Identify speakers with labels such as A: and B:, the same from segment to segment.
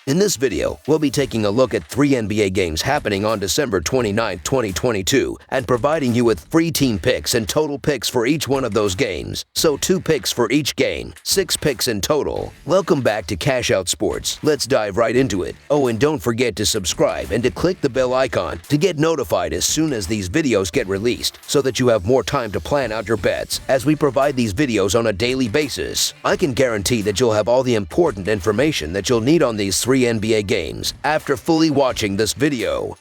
A: In this video, we'll be taking a look at 3 NBA games happening on December 29, 2022, and providing you with free team picks and total picks for each one of those games. So 2 picks for each game, 6 picks in total. Welcome back to Cash Out Sports. Let's dive right into it. Oh, and don't forget to subscribe and to click the bell icon to get notified as soon as these videos get released, so that you have more time to plan out your bets as we provide these videos on a daily basis. I can guarantee that you'll have all the important information that you'll need on these 3 NBA games after fully watching this video.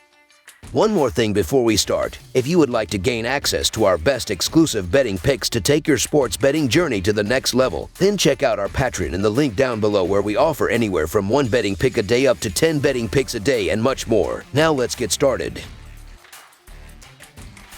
A: One more thing before we start. If you would like to gain access to our best exclusive betting picks to take your sports betting journey to the next level, then check out our Patreon in the link down below, where we offer anywhere from 1 betting pick a day up to 10 betting picks a day and much more. Now let's get started.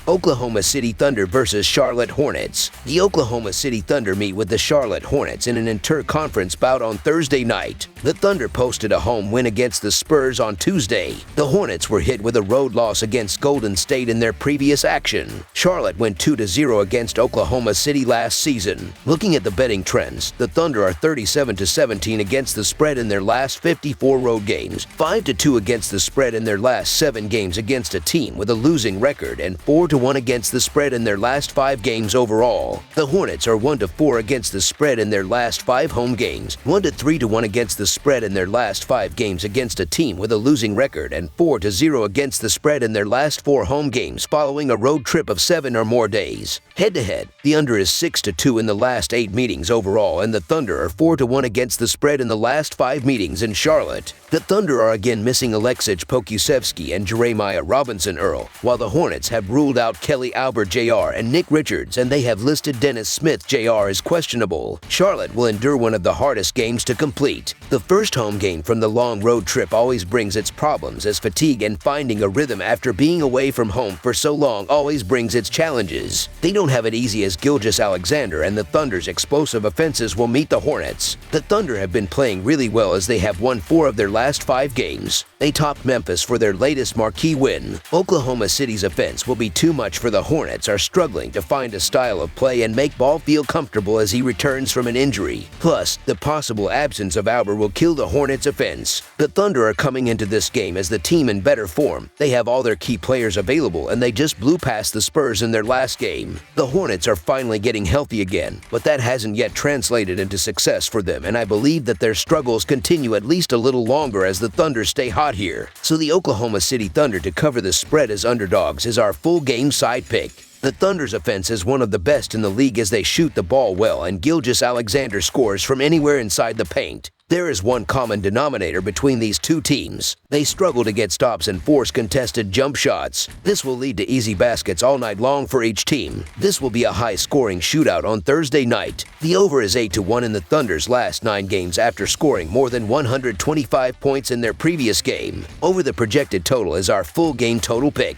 A: Oklahoma City Thunder versus Charlotte Hornets. The Oklahoma City Thunder meet with the Charlotte Hornets in an inter-conference bout on Thursday night. The Thunder posted a home win against the Spurs on Tuesday. The Hornets were hit with a road loss against Golden State in their previous action. Charlotte went 2-0 against Oklahoma City last season. Looking at the betting trends, the Thunder are 37-17 against the spread in their last 54 road games, 5-2 against the spread in their last 7 games against a team with a losing record, and 4-1 against the spread in their last 5 games overall. The Hornets are 1-4 against the spread in their last 5 home games, 1-3-1 against the spread in their last 5 games against a team with a losing record, and 4-0 against the spread in their last 4 home games following a road trip of 7 or more days. Head-to-head, the under is 6-2 in the last 8 meetings overall, and the Thunder are 4-1 against the spread in the last 5 meetings in Charlotte. The Thunder are again missing Aleksej Pokusevski and Jeremiah Robinson Earl, while the Hornets have ruled out Kelly Albert Jr. and Nick Richards, and they have listed Dennis Smith Jr. as questionable. Charlotte will endure one of the hardest games to complete. The first home game from the long road trip always brings its problems, as fatigue and finding a rhythm after being away from home for so long always brings its challenges. They don't have it easy, as Gilgeous-Alexander and the Thunder's explosive offenses will meet the Hornets. The Thunder have been playing really well, as they have won 4 of their last 5 games. They topped Memphis for their latest marquee win. Oklahoma City's offense will be too much for the Hornets, are struggling to find a style of play and make Ball feel comfortable as he returns from an injury. Plus, the possible absence of Albert will kill the Hornets' offense. The Thunder are coming into this game as the team in better form. They have all their key players available, and they just blew past the Spurs in their last game. The Hornets are finally getting healthy again, but that hasn't yet translated into success for them, and I believe that their struggles continue at least a little longer as the Thunder stay hot here. So the Oklahoma City Thunder to cover the spread as underdogs is our full game side pick. The Thunder's offense is one of the best in the league, as they shoot the ball well, and Gilgeous-Alexander scores from anywhere inside the paint. There is one common denominator between these two teams. They struggle to get stops and force contested jump shots. This will lead to easy baskets all night long for each team. This will be a high-scoring shootout on Thursday night. The over is 8-1 in the Thunder's last 9 games after scoring more than 125 points in their previous game. Over the projected total is our full game total pick.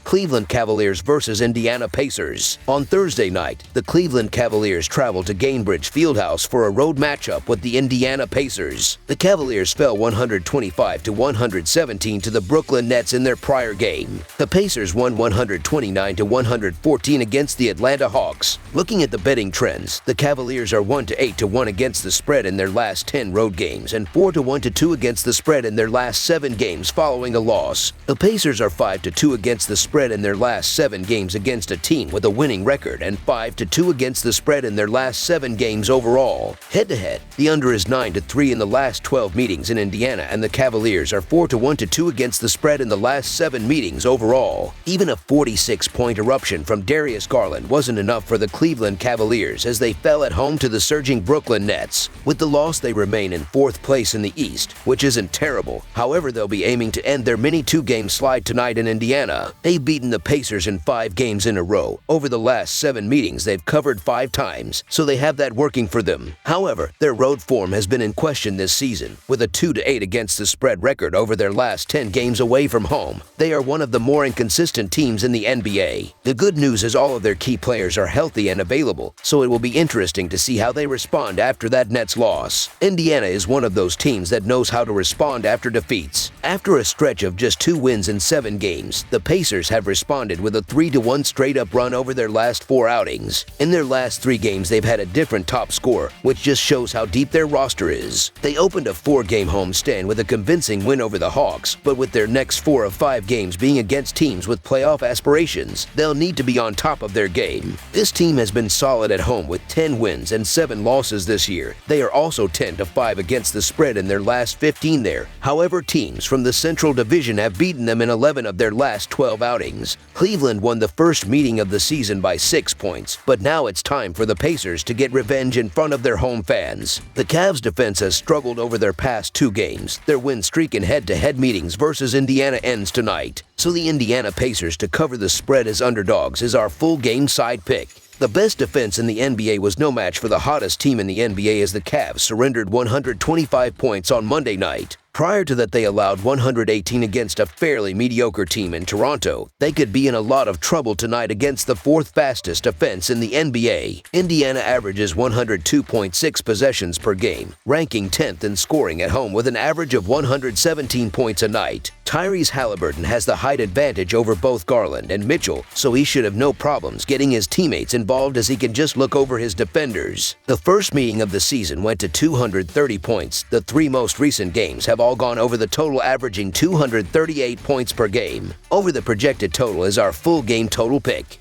A: Cleveland Cavaliers versus Indiana Pacers. On Thursday night, the Cleveland Cavaliers traveled to Gainbridge Fieldhouse for a road matchup with the Indiana Pacers. The Cavaliers fell 125-117 to the Brooklyn Nets in their prior game. The Pacers won 129-114 against the Atlanta Hawks. Looking at the betting trends, the Cavaliers are 1-8-1 against the spread in their last 10 road games, and 4-1-2 against the spread in their last 7 games following a loss. The Pacers are 5-2 against the spread in their last 7 games against a team with a winning record, and 5-2 against the spread in their last 7 games overall. Head-to-head, the under is 9-3 in the last 12 meetings in Indiana, and the Cavaliers are 4-1-2 against the spread in the last 7 meetings overall. Even a 46-point eruption from Darius Garland wasn't enough for the Cleveland Cavaliers, as they fell at home to the surging Brooklyn Nets. With the loss, they remain in 4th place in the East, which isn't terrible. However, they'll be aiming to end their mini 2-game slide tonight in Indiana. They've beaten the Pacers in 5 games in a row. Over the last 7 meetings, they've covered 5 times, so they have that working for them. However, their road form has been in question this season, with a 2-8 against the spread record over their last 10 games away from home. They are one of the more inconsistent teams in the NBA. The good news is all of their key players are healthy and available, so it will be interesting to see how they respond after that Nets loss. Indiana is one of those teams that knows how to respond after defeats. After a stretch of just 2 wins in 7 games, the Pacers have responded with a 3-1 straight-up run over their last 4 outings. In their last 3 games, they've had a different top score, which just shows how deep their roster is. They opened a 4-game homestand with a convincing win over the Hawks, but with their next 4 of 5 games being against teams with playoff aspirations, they'll need to be on top of their game. This team has been solid at home with 10 wins and 7 losses this year. They are also 10-5 against the spread in their last 15 there. However, teams from the Central Division have beaten them in 11 of their last 12 outings. Cleveland won the first meeting of the season by 6 points, but now it's time for the Pacers to get revenge in front of their home fans. The Cavs defense has struggled over their past 2 games. Their win streak in head-to-head meetings versus Indiana ends tonight. So the Indiana Pacers to cover the spread as underdogs is our full game side pick. The best defense in the NBA was no match for the hottest team in the NBA as the Cavs surrendered 125 points on Monday night. Prior to that, they allowed 118 against a fairly mediocre team in Toronto. They could be in a lot of trouble tonight against the 4th fastest defense in the NBA. Indiana averages 102.6 possessions per game, ranking 10th in scoring at home with an average of 117 points a night. Tyrese Halliburton has the height advantage over both Garland and Mitchell, so he should have no problems getting his teammates involved as he can just look over his defenders. The first meeting of the season went to 230 points. The 3 most recent games have all gone over the total, averaging 238 points per game. Over the projected total is our full game total pick.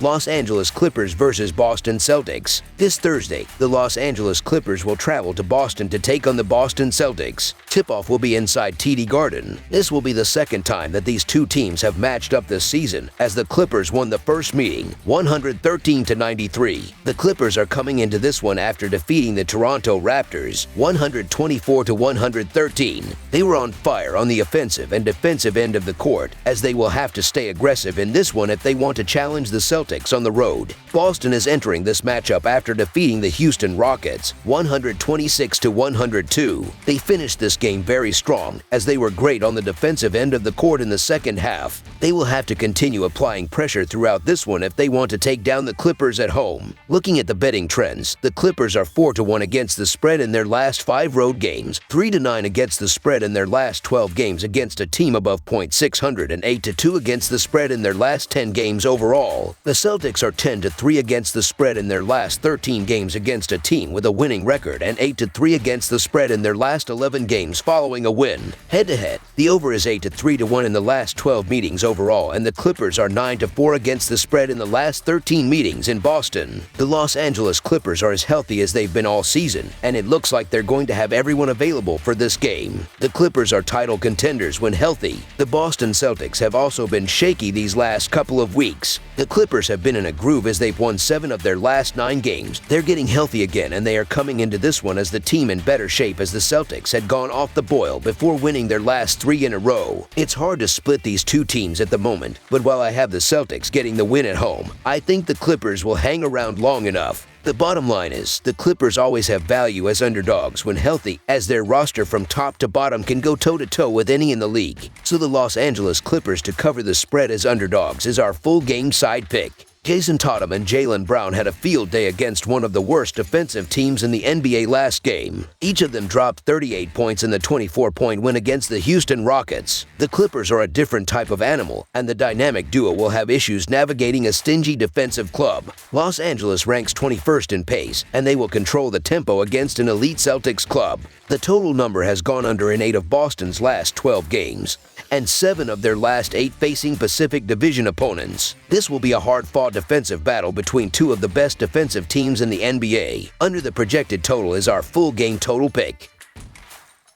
A: Los Angeles Clippers versus Boston Celtics. This Thursday, the Los Angeles Clippers will travel to Boston to take on the Boston Celtics. Tip-off will be inside TD Garden. This will be the second time that these two teams have matched up this season, as the Clippers won the first meeting, 113-93. The Clippers are coming into this one after defeating the Toronto Raptors, 124-113. They were on fire on the offensive and defensive end of the court, as they will have to stay aggressive in this one if they want to challenge the Celtics on the road. Boston is entering this matchup after defeating the Houston Rockets 126-102. They finished this game very strong, as they were great on the defensive end of the court in the second half. They will have to continue applying pressure throughout this one if they want to take down the Clippers at home. Looking at the betting trends, the Clippers are 4-1 against the spread in their last 5 road games, 3-9 against the spread in their last 12 games against a team above .600, and 8-2 against the spread in their last 10 games overall. The Celtics are 10-3 against the spread in their last 13 games against a team with a winning record, and 8-3 against the spread in their last 11 games following a win. Head-to-head, the over is 8-3-1 in the last 12 meetings overall, and the Clippers are 9-4 against the spread in the last 13 meetings in Boston. The Los Angeles Clippers are as healthy as they've been all season, and it looks like they're going to have everyone available for this game. The Clippers are title contenders when healthy. The Boston Celtics have also been shaky these last couple of weeks. The Clippers have been in a groove as they've won 7 of their last 9 games. They're getting healthy again, and they are coming into this one as the team in better shape, as the Celtics had gone off the boil before winning their last 3 in a row. It's hard to split these two teams at the moment, but while I have the Celtics getting the win at home, I think the Clippers will hang around long enough. The bottom line is, the Clippers always have value as underdogs when healthy, as their roster from top to bottom can go toe-to-toe with any in the league. So the Los Angeles Clippers to cover the spread as underdogs is our full game side pick. Jason Tatum and Jaylen Brown had a field day against one of the worst defensive teams in the NBA last game. Each of them dropped 38 points in the 24-point win against the Houston Rockets. The Clippers are a different type of animal, and the dynamic duo will have issues navigating a stingy defensive club. Los Angeles ranks 21st in pace, and they will control the tempo against an elite Celtics club. The total number has gone under in 8 of Boston's last 12 games, and 7 of their last 8 facing Pacific Division opponents. This will be a hard-fought defensive battle between 2 of the best defensive teams in the NBA. Under the projected total is our full game total pick.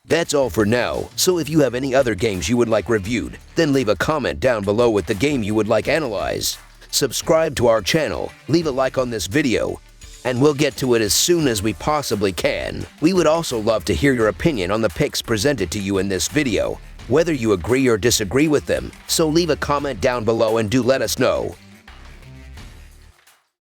A: That's all for now, so if you have any other games you would like reviewed, then leave a comment down below with the game you would like analyzed. Subscribe to our channel, leave a like on this video, and we'll get to it as soon as we possibly can. We would also love to hear your opinion on the picks presented to you in this video, whether you agree or disagree with them, so leave a comment down below and do let us know.